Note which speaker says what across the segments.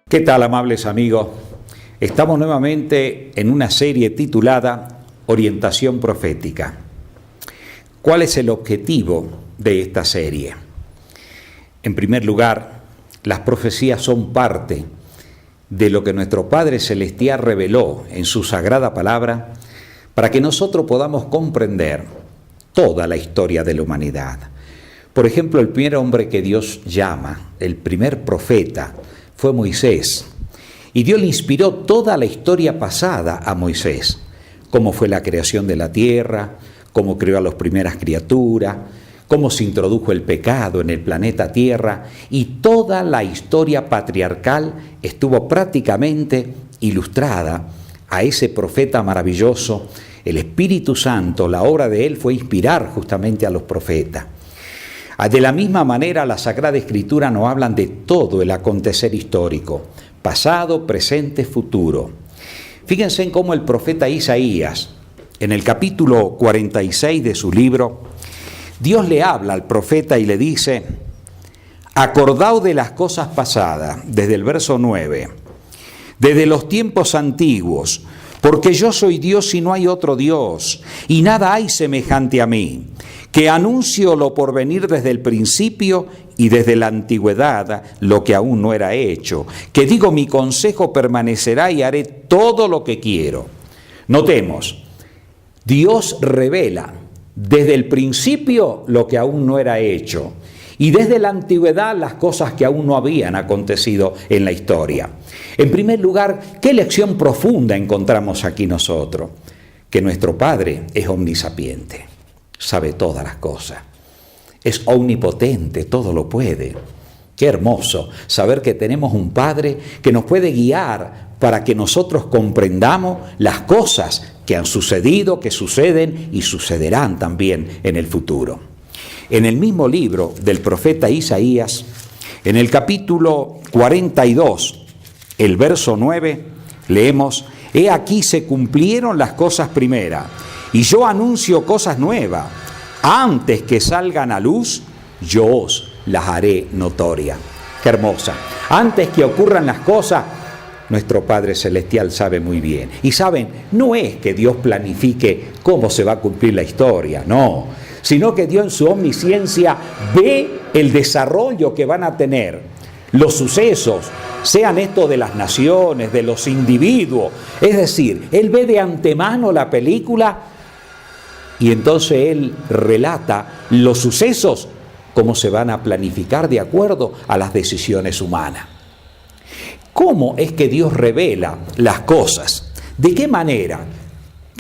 Speaker 1: ¿Qué tal, amables amigos? Estamos nuevamente en una serie titulada Orientación Profética. ¿Cuál es el objetivo de esta serie? En primer lugar, las profecías son parte de lo que nuestro Padre Celestial reveló en su sagrada palabra para que nosotros podamos comprender toda la historia de la humanidad. Por ejemplo, el primer hombre que Dios llama, el primer profeta, fue Moisés. Y Dios le inspiró toda la historia pasada a Moisés. Cómo fue la creación de la tierra, cómo creó a las primeras criaturas, cómo se introdujo el pecado en el planeta Tierra, y toda la historia patriarcal estuvo prácticamente ilustrada a ese profeta maravilloso. El Espíritu Santo, la obra de él fue inspirar justamente a los profetas. De la misma manera, la Sagrada Escritura nos habla de todo el acontecer histórico, pasado, presente, futuro. Fíjense en cómo el profeta Isaías, en el capítulo 46 de su libro, Dios le habla al profeta y le dice: acordaos de las cosas pasadas, desde el verso 9, desde los tiempos antiguos, porque yo soy Dios y no hay otro Dios, y nada hay semejante a mí, que anuncio lo por venir desde el principio y desde la antigüedad lo que aún no era hecho, que digo mi consejo permanecerá y haré todo lo que quiero. Notemos, Dios revela desde el principio lo que aún no era hecho y desde la antigüedad las cosas que aún no habían acontecido en la historia. En primer lugar, ¿qué lección profunda encontramos aquí nosotros? Que nuestro Padre es omnisapiente. Sabe todas las cosas, es omnipotente, todo lo puede. Qué hermoso saber que tenemos un Padre que nos puede guiar para que nosotros comprendamos las cosas que han sucedido, que suceden y sucederán también en el futuro. En el mismo libro del profeta Isaías, en el capítulo 42, el verso 9, leemos: he aquí se cumplieron las cosas primeras, y yo anuncio cosas nuevas. Antes que salgan a luz, yo os las haré notoria. Qué hermosa. Antes que ocurran las cosas, nuestro Padre Celestial sabe muy bien. Y saben, no es que Dios planifique cómo se va a cumplir la historia, no. Sino que Dios en su omnisciencia ve el desarrollo que van a tener los sucesos, sean estos de las naciones, de los individuos. Es decir, Él ve de antemano la película y entonces Él relata los sucesos, cómo se van a planificar de acuerdo a las decisiones humanas. ¿Cómo es que Dios revela las cosas? ¿De qué manera?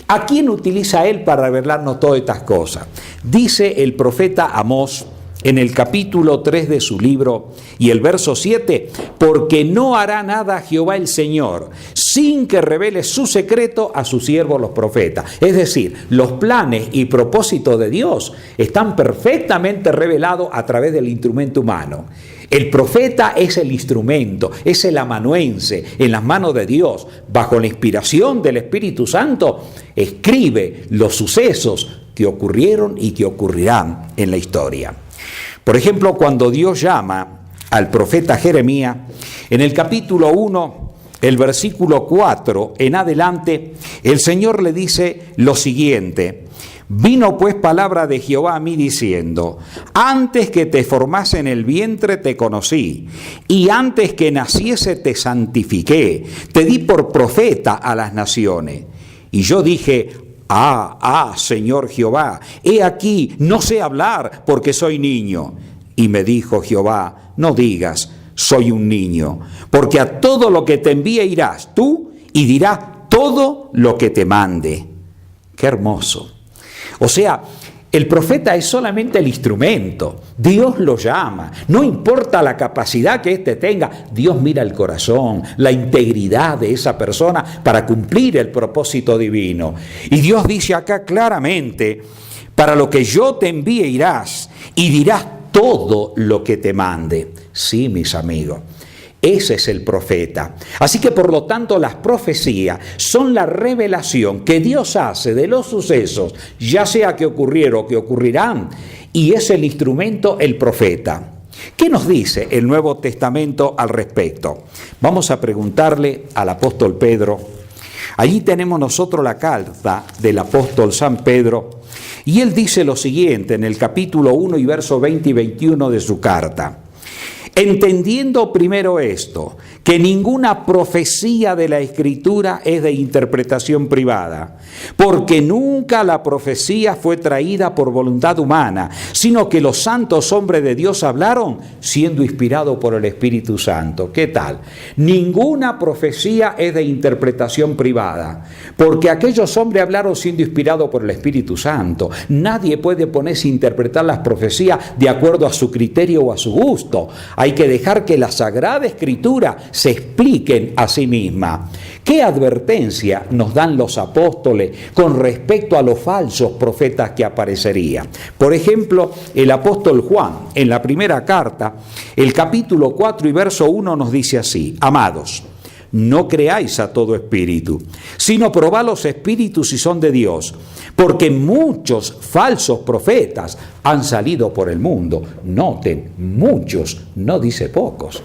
Speaker 1: ¿A quién utiliza Él para revelarnos todas estas cosas? Dice el profeta Amós en el capítulo 3 de su libro y el verso 7, porque no hará nada Jehová el Señor sin que revele su secreto a sus siervos los profetas. Es decir, los planes y propósitos de Dios están perfectamente revelados a través del instrumento humano. El profeta es el instrumento, es el amanuense en las manos de Dios, bajo la inspiración del Espíritu Santo, escribe los sucesos que ocurrieron y que ocurrirán en la historia. Por ejemplo, cuando Dios llama al profeta Jeremías, en el capítulo 1, el versículo 4 en adelante, el Señor le dice lo siguiente: vino pues palabra de Jehová a mí diciendo: antes que te formase en el vientre te conocí, y antes que naciese te santifiqué, te di por profeta a las naciones. Y yo dije: Señor Jehová, he aquí, no sé hablar porque soy niño. Y me dijo Jehová: no digas, soy un niño, porque a todo lo que te envíe irás tú y dirás todo lo que te mande. Qué hermoso. O sea, el profeta es solamente el instrumento. Dios lo llama. No importa la capacidad que éste tenga. Dios mira el corazón, la integridad de esa persona para cumplir el propósito divino. Y Dios dice acá claramente: para lo que yo te envíe irás y dirás todo lo que te mande. Sí, mis amigos. Ese es el profeta. Así que por lo tanto las profecías son la revelación que Dios hace de los sucesos, ya sea que ocurrieron o que ocurrirán, y es el instrumento el profeta. ¿Qué nos dice el Nuevo Testamento al respecto? Vamos a preguntarle al apóstol Pedro. Allí tenemos nosotros la carta del apóstol San Pedro, y él dice lo siguiente en el capítulo 1 y verso 20 y 21 de su carta. Entendiendo primero esto, que ninguna profecía de la Escritura es de interpretación privada, porque nunca la profecía fue traída por voluntad humana, sino que los santos hombres de Dios hablaron siendo inspirados por el Espíritu Santo. ¿Qué tal? Ninguna profecía es de interpretación privada, porque aquellos hombres hablaron siendo inspirados por el Espíritu Santo. Nadie puede ponerse a interpretar las profecías de acuerdo a su criterio o a su gusto. Hay que dejar que la Sagrada Escritura se expliquen a sí misma. ¿Qué advertencia nos dan los apóstoles con respecto a los falsos profetas que aparecerían? Por ejemplo, el apóstol Juan, en la primera carta, el capítulo 4 y verso 1 nos dice así: Amados, no creáis a todo espíritu, sino probad los espíritus si son de Dios, porque muchos falsos profetas han salido por el mundo. Noten, muchos, no dice pocos.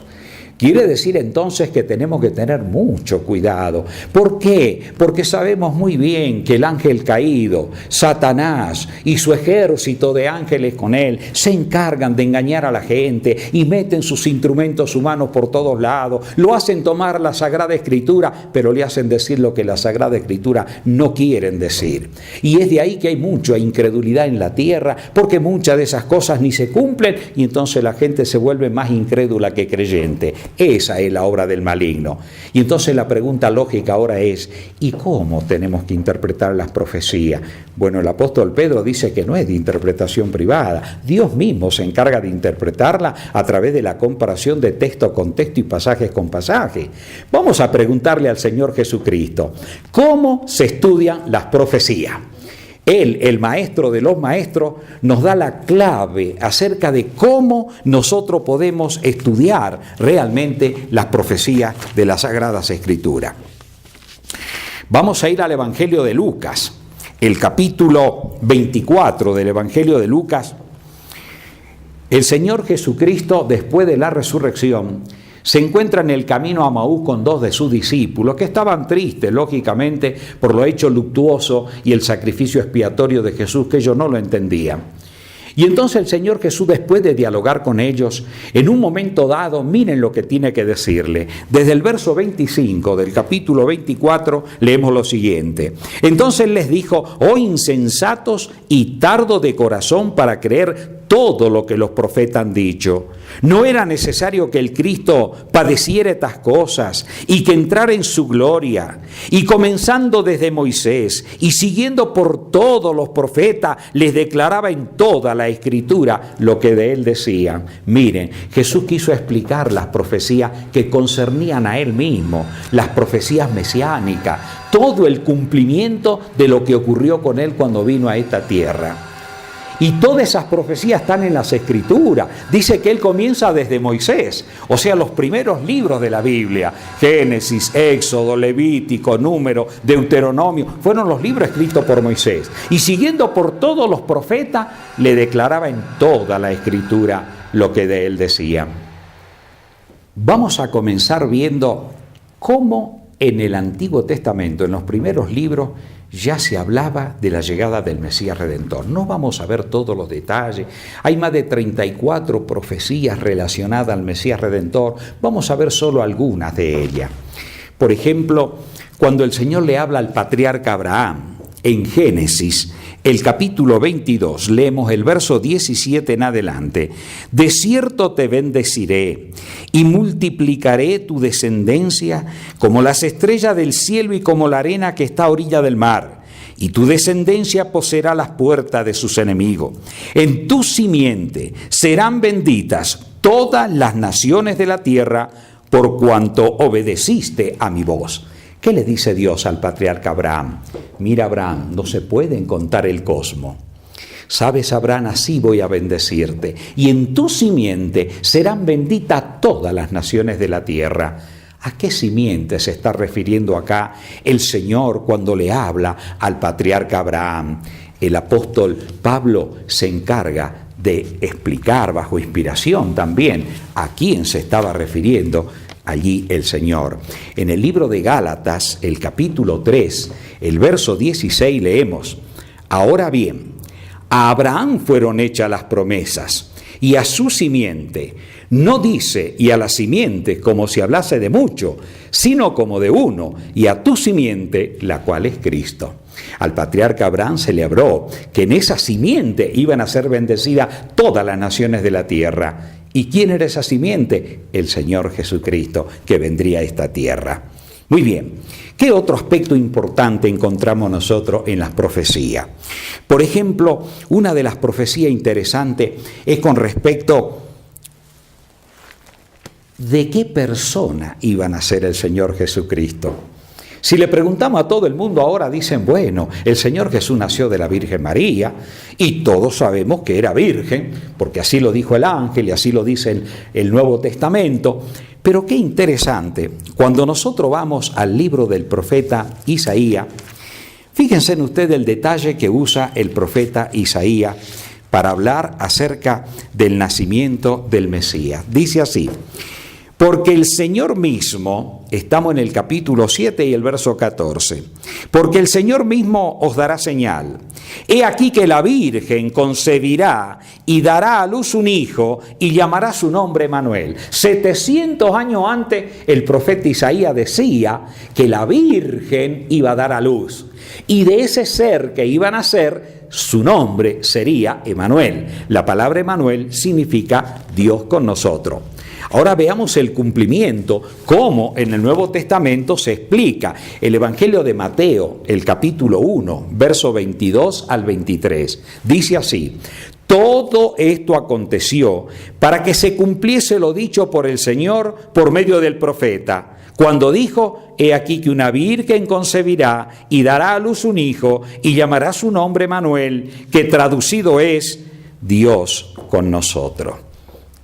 Speaker 1: Quiere decir entonces que tenemos que tener mucho cuidado. ¿Por qué? Porque sabemos muy bien que el ángel caído, Satanás y su ejército de ángeles con él, se encargan de engañar a la gente y meten sus instrumentos humanos por todos lados. Lo hacen tomar la Sagrada Escritura, pero le hacen decir lo que la Sagrada Escritura no quieren decir. Y es de ahí que hay mucha incredulidad en la tierra, porque muchas de esas cosas ni se cumplen y entonces la gente se vuelve más incrédula que creyente. Esa es la obra del maligno. Y entonces la pregunta lógica ahora es: ¿y cómo tenemos que interpretar las profecías? Bueno, el apóstol Pedro dice que no es de interpretación privada. Dios mismo se encarga de interpretarla a través de la comparación de texto con texto y pasajes con pasaje. Vamos a preguntarle al Señor Jesucristo: ¿cómo se estudian las profecías? Él, el maestro de los maestros, nos da la clave acerca de cómo nosotros podemos estudiar realmente las profecías de las Sagradas Escrituras. Vamos a ir al Evangelio de Lucas, el capítulo 24 del Evangelio de Lucas. El Señor Jesucristo, después de la resurrección, se encuentra en el camino a Maús con dos de sus discípulos que estaban tristes, lógicamente, por lo hecho luctuoso y el sacrificio expiatorio de Jesús, que ellos no lo entendían. Y entonces el Señor Jesús, después de dialogar con ellos, en un momento dado, miren lo que tiene que decirle. Desde el verso 25 del capítulo 24 leemos lo siguiente: Entonces les dijo: oh insensatos y tardos de corazón para creer todo lo que los profetas han dicho. ¿No era necesario que el Cristo padeciera estas cosas y que entrara en su gloria? Y comenzando desde Moisés y siguiendo por todos los profetas, les declaraba en toda la Escritura lo que de él decían. Miren, Jesús quiso explicar las profecías que concernían a él mismo, las profecías mesiánicas, todo el cumplimiento de lo que ocurrió con él cuando vino a esta tierra. Y todas esas profecías están en las Escrituras. Dice que él comienza desde Moisés, o sea, los primeros libros de la Biblia, Génesis, Éxodo, Levítico, Número, Deuteronomio, fueron los libros escritos por Moisés. Y siguiendo por todos los profetas, le declaraba en toda la Escritura lo que de él decían. Vamos a comenzar viendo cómo en el Antiguo Testamento, en los primeros libros, ya se hablaba de la llegada del Mesías Redentor. No vamos a ver todos los detalles. Hay más de 34 profecías relacionadas al Mesías Redentor. Vamos a ver solo algunas de ellas. Por ejemplo, cuando el Señor le habla al patriarca Abraham, en Génesis, el capítulo 22, leemos el verso 17 en adelante. De cierto te bendeciré y multiplicaré tu descendencia como las estrellas del cielo y como la arena que está a orilla del mar. Y tu descendencia poseerá las puertas de sus enemigos. En tu simiente serán benditas todas las naciones de la tierra por cuanto obedeciste a mi voz. ¿Qué le dice Dios al patriarca Abraham? Mira, Abraham, no se puede contar el cosmos. Sabes, Abraham, así voy a bendecirte. Y en tu simiente serán benditas todas las naciones de la tierra. ¿A qué simiente se está refiriendo acá el Señor cuando le habla al patriarca Abraham? El apóstol Pablo se encarga de explicar bajo inspiración también a quién se estaba refiriendo allí el Señor. En el libro de Gálatas, el capítulo 3, el verso 16 leemos: ahora bien, a Abraham fueron hechas las promesas, y a su simiente. No dice y a la simiente como si hablase de mucho, sino como de uno, y a tu simiente, la cual es Cristo. Al patriarca Abraham se le habló que en esa simiente iban a ser bendecidas todas las naciones de la tierra. ¿Y quién era esa simiente? El Señor Jesucristo, que vendría a esta tierra. Muy bien, ¿qué otro aspecto importante encontramos nosotros en las profecías? Por ejemplo, una de las profecías interesantes es con respecto de qué persona iba a nacer el Señor Jesucristo. Si le preguntamos a todo el mundo ahora, dicen, bueno, el Señor Jesús nació de la Virgen María, y todos sabemos que era virgen, porque así lo dijo el ángel y así lo dice el Nuevo Testamento. Pero qué interesante, cuando nosotros vamos al libro del profeta Isaías, fíjense en ustedes el detalle que usa el profeta Isaías para hablar acerca del nacimiento del Mesías. Dice así: porque el Señor mismo, estamos en el capítulo 7 y el verso 14, porque el Señor mismo os dará señal. He aquí que la Virgen concebirá y dará a luz un hijo y llamará su nombre Emanuel. 700 años antes el profeta Isaías decía que la Virgen iba a dar a luz. Y de ese ser que iba a nacer, su nombre sería Emanuel. La palabra Emanuel significa Dios con nosotros. Ahora veamos el cumplimiento, cómo en el Nuevo Testamento se explica. El Evangelio de Mateo, el capítulo 1, verso 22 al 23, dice así: todo esto aconteció para que se cumpliese lo dicho por el Señor por medio del profeta, cuando dijo: he aquí que una virgen concebirá y dará a luz un hijo y llamará su nombre Emanuel, que traducido es Dios con nosotros.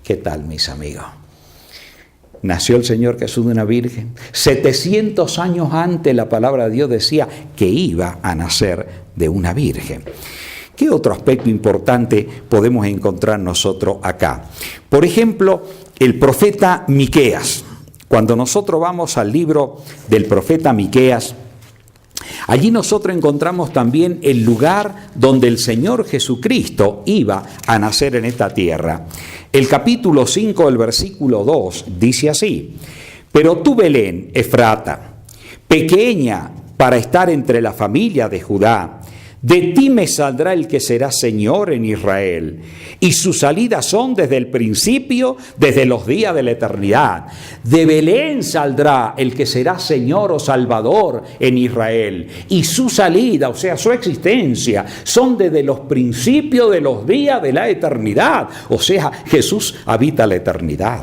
Speaker 1: ¿Qué tal, mis amigos? Nació el Señor Jesús de una virgen. 700 años antes la palabra de Dios decía que iba a nacer de una virgen. ¿Qué otro aspecto importante podemos encontrar nosotros acá? Por ejemplo, el profeta Miqueas. Cuando nosotros vamos al libro del profeta Miqueas, allí nosotros encontramos también el lugar donde el Señor Jesucristo iba a nacer en esta tierra. El capítulo 5, el versículo 2, dice así: pero tú, Belén, Efrata, pequeña para estar entre la familia de Judá, de ti me saldrá el que será Señor en Israel, y sus salidas son desde el principio, desde los días de la eternidad. De Belén saldrá el que será Señor o Salvador en Israel, y su salida, o sea, su existencia, son desde los principios de los días de la eternidad. O sea, Jesús habita la eternidad.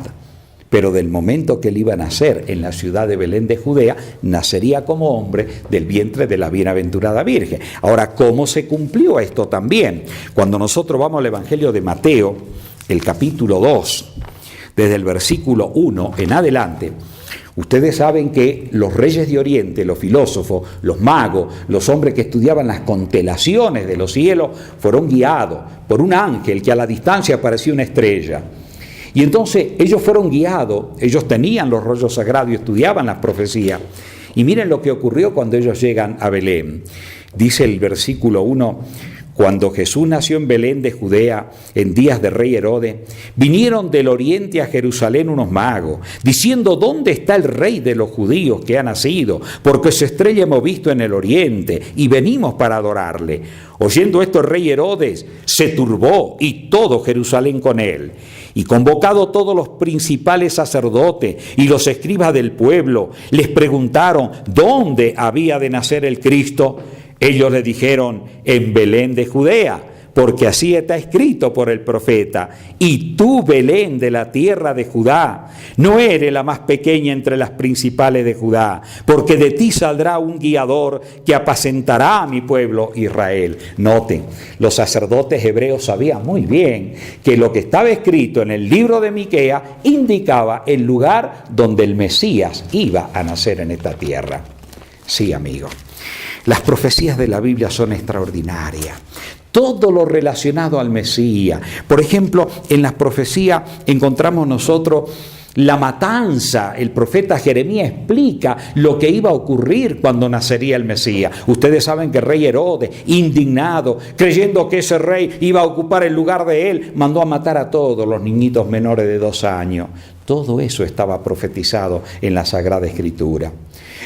Speaker 1: Pero del momento que él iba a nacer en la ciudad de Belén de Judea, nacería como hombre del vientre de la bienaventurada Virgen. Ahora, ¿cómo se cumplió esto también? Cuando nosotros vamos al Evangelio de Mateo, el capítulo 2, desde el versículo 1 en adelante, ustedes saben que los reyes de Oriente, los filósofos, los magos, los hombres que estudiaban las constelaciones de los cielos, fueron guiados por un ángel que a la distancia parecía una estrella. Y entonces ellos fueron guiados, ellos tenían los rollos sagrados y estudiaban las profecías. Y miren lo que ocurrió cuando ellos llegan a Belén. Dice el versículo 1, cuando Jesús nació en Belén de Judea, en días de rey Herodes, vinieron del oriente a Jerusalén unos magos, diciendo: ¿dónde está el rey de los judíos que ha nacido? Porque su estrella hemos visto en el oriente y venimos para adorarle. Oyendo esto, el rey Herodes se turbó y todo Jerusalén con él. Y convocado todos los principales sacerdotes y los escribas del pueblo, les preguntaron dónde había de nacer el Cristo. Ellos le dijeron: en Belén de Judea, porque así está escrito por el profeta: y tú, Belén, de la tierra de Judá, no eres la más pequeña entre las principales de Judá, porque de ti saldrá un guiador que apacentará a mi pueblo Israel. Noten, los sacerdotes hebreos sabían muy bien que lo que estaba escrito en el libro de Miqueas indicaba el lugar donde el Mesías iba a nacer en esta tierra. Sí, amigos, las profecías de la Biblia son extraordinarias. todo lo relacionado al Mesías. Por ejemplo, en las profecías encontramos nosotros la matanza. El profeta Jeremías explica lo que iba a ocurrir cuando nacería el Mesías. Ustedes saben que el rey Herodes, indignado, creyendo que ese rey iba a ocupar el lugar de él, mandó a matar a todos los niñitos menores de 2 años. Todo eso estaba profetizado en la Sagrada Escritura.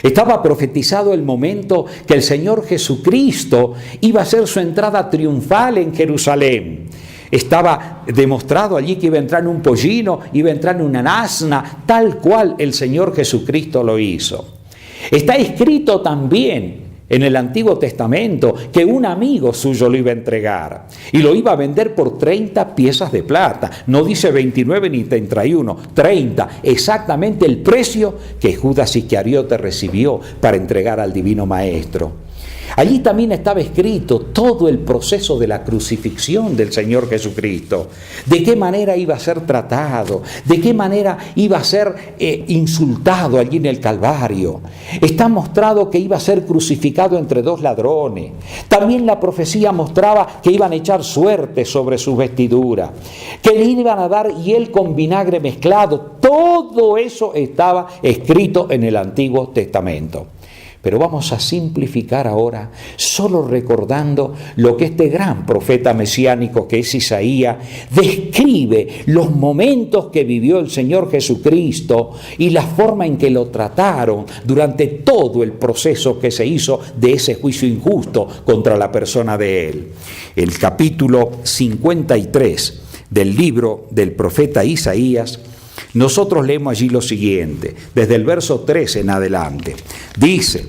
Speaker 1: Estaba profetizado el momento que el Señor Jesucristo iba a hacer su entrada triunfal en Jerusalén. Estaba demostrado allí que iba a entrar en un pollino, iba a entrar en una asna, tal cual el Señor Jesucristo lo hizo. Está escrito también en el Antiguo Testamento que un amigo suyo lo iba a entregar y lo iba a vender por 30 piezas de plata. No dice 29 ni 31, 30, exactamente el precio que Judas Iscariote recibió para entregar al Divino Maestro. Allí también estaba escrito todo el proceso de la crucifixión del Señor Jesucristo, de qué manera iba a ser tratado, de qué manera iba a ser insultado allí en el Calvario. Está mostrado que iba a ser crucificado entre 2 ladrones. También la profecía mostraba que iban a echar suerte sobre su vestidura, que le iban a dar hiel con vinagre mezclado. Todo eso estaba escrito en el Antiguo Testamento. Pero vamos a simplificar ahora, solo recordando lo que este gran profeta mesiánico que es Isaías describe los momentos que vivió el Señor Jesucristo y la forma en que lo trataron durante todo el proceso que se hizo de ese juicio injusto contra la persona de Él. El capítulo 53 del libro del profeta Isaías, nosotros leemos allí lo siguiente, desde el verso 13 en adelante. Dice: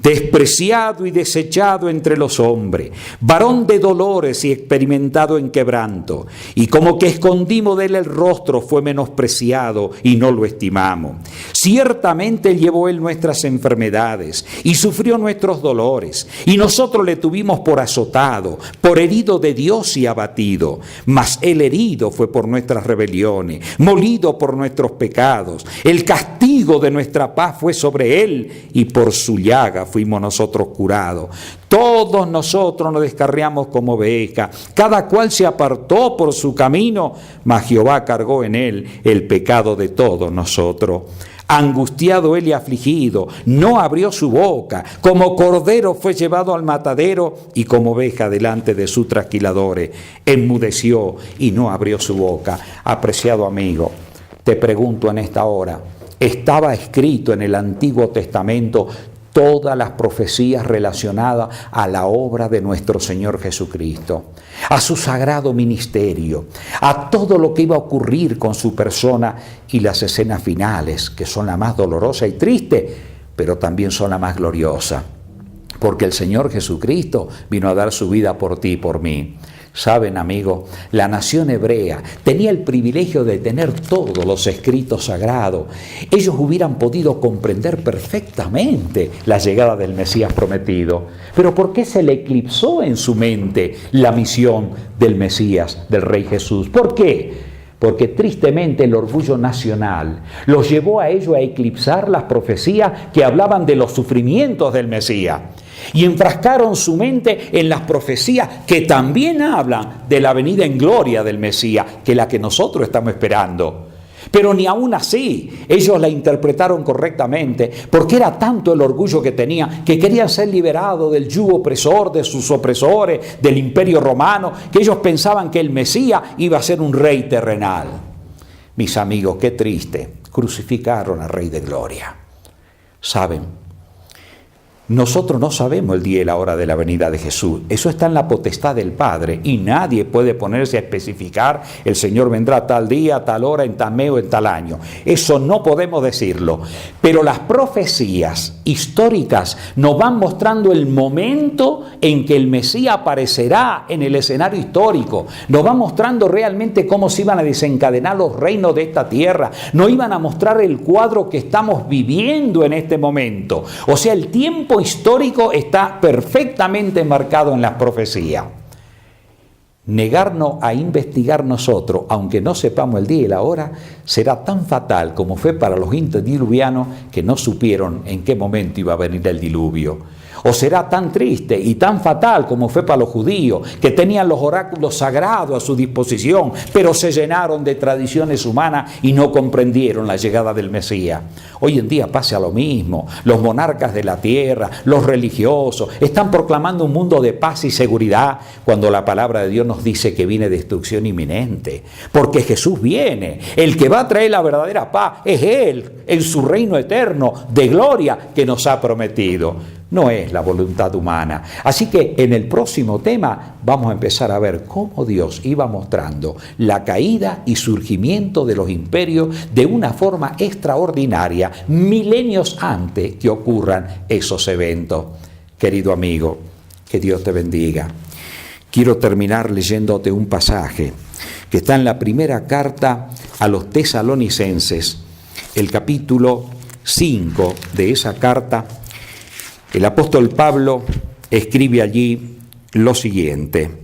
Speaker 1: despreciado y desechado entre los hombres, varón de dolores y experimentado en quebranto, y como que escondimos de él el rostro, fue menospreciado y no lo estimamos. Ciertamente llevó él nuestras enfermedades y sufrió nuestros dolores, y nosotros le tuvimos por azotado, por herido de Dios y abatido. Mas él herido fue por nuestras rebeliones, molido por nuestros pecados. El castigo de nuestra paz fue sobre él, y por su llaga fuimos nosotros curados. Todos nosotros nos descarriamos como ovejas, cada cual se apartó por su camino, mas Jehová cargó en él el pecado de todos nosotros. Angustiado él y afligido, no abrió su boca, como cordero fue llevado al matadero, y como oveja delante de sus trasquiladores, enmudeció y no abrió su boca. Apreciado amigo, te pregunto en esta hora, ¿estaba escrito en el Antiguo Testamento todas las profecías relacionadas a la obra de nuestro Señor Jesucristo, a su sagrado ministerio, a todo lo que iba a ocurrir con su persona y las escenas finales, que son la más dolorosa y triste, pero también son la más gloriosa? Porque el Señor Jesucristo vino a dar su vida por ti y por mí. Saben, amigos, la nación hebrea tenía el privilegio de tener todos los escritos sagrados. Ellos hubieran podido comprender perfectamente la llegada del Mesías prometido. Pero ¿por qué se le eclipsó en su mente la misión del Mesías, del Rey Jesús? ¿Por qué? Porque tristemente el orgullo nacional los llevó a ellos a eclipsar las profecías que hablaban de los sufrimientos del Mesías. Y enfrascaron su mente en las profecías que también hablan de la venida en gloria del Mesías, que es la que nosotros estamos esperando. Pero ni aún así ellos la interpretaron correctamente, porque era tanto el orgullo que tenían, que querían ser liberados del yugo opresor, de sus opresores, del imperio romano, que ellos pensaban que el Mesías iba a ser un rey terrenal. Mis amigos, qué triste, crucificaron al Rey de Gloria. ¿Saben? Nosotros no sabemos el día y la hora de la venida de Jesús. Eso está en la potestad del Padre y nadie puede ponerse a especificar: el Señor vendrá tal día, tal hora, en tal mes o en tal año. Eso no podemos decirlo. Pero las profecías históricas nos van mostrando el momento en que el Mesías aparecerá en el escenario histórico. Nos van mostrando realmente cómo se iban a desencadenar los reinos de esta tierra. Nos iban a mostrar el cuadro que estamos viviendo en este momento. O sea, el tiempo histórico está perfectamente marcado en las profecías. Negarnos a investigar nosotros, aunque no sepamos el día y la hora, será tan fatal como fue para los antediluvianos que no supieron en qué momento iba a venir el diluvio. ¿O será tan triste y tan fatal como fue para los judíos, que tenían los oráculos sagrados a su disposición, pero se llenaron de tradiciones humanas y no comprendieron la llegada del Mesías? Hoy en día pasa lo mismo. Los monarcas de la tierra, los religiosos, están proclamando un mundo de paz y seguridad cuando la palabra de Dios nos dice que viene destrucción inminente. Porque Jesús viene. El que va a traer la verdadera paz es Él, en su reino eterno de gloria que nos ha prometido. No es la voluntad humana. Así que en el próximo tema vamos a empezar a ver cómo Dios iba mostrando la caída y surgimiento de los imperios de una forma extraordinaria, milenios antes que ocurran esos eventos. Querido amigo, que Dios te bendiga. Quiero terminar leyéndote un pasaje que está en la primera carta a los tesalonicenses, el capítulo 5 de esa carta. El apóstol Pablo escribe allí lo siguiente: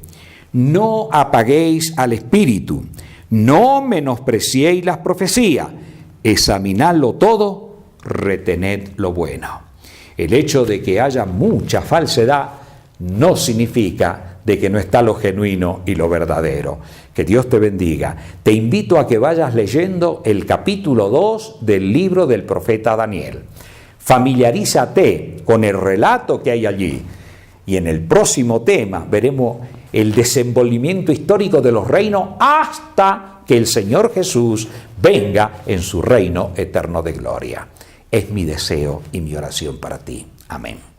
Speaker 1: no apaguéis al espíritu, no menospreciéis las profecías, examinadlo todo, retened lo bueno. El hecho de que haya mucha falsedad no significa de que no está lo genuino y lo verdadero. Que Dios te bendiga. Te invito a que vayas leyendo el capítulo 2 del libro del profeta Daniel. Familiarízate con el relato que hay allí. Y en el próximo tema veremos el desenvolvimiento histórico de los reinos hasta que el Señor Jesús venga en su reino eterno de gloria. Es mi deseo y mi oración para ti. Amén.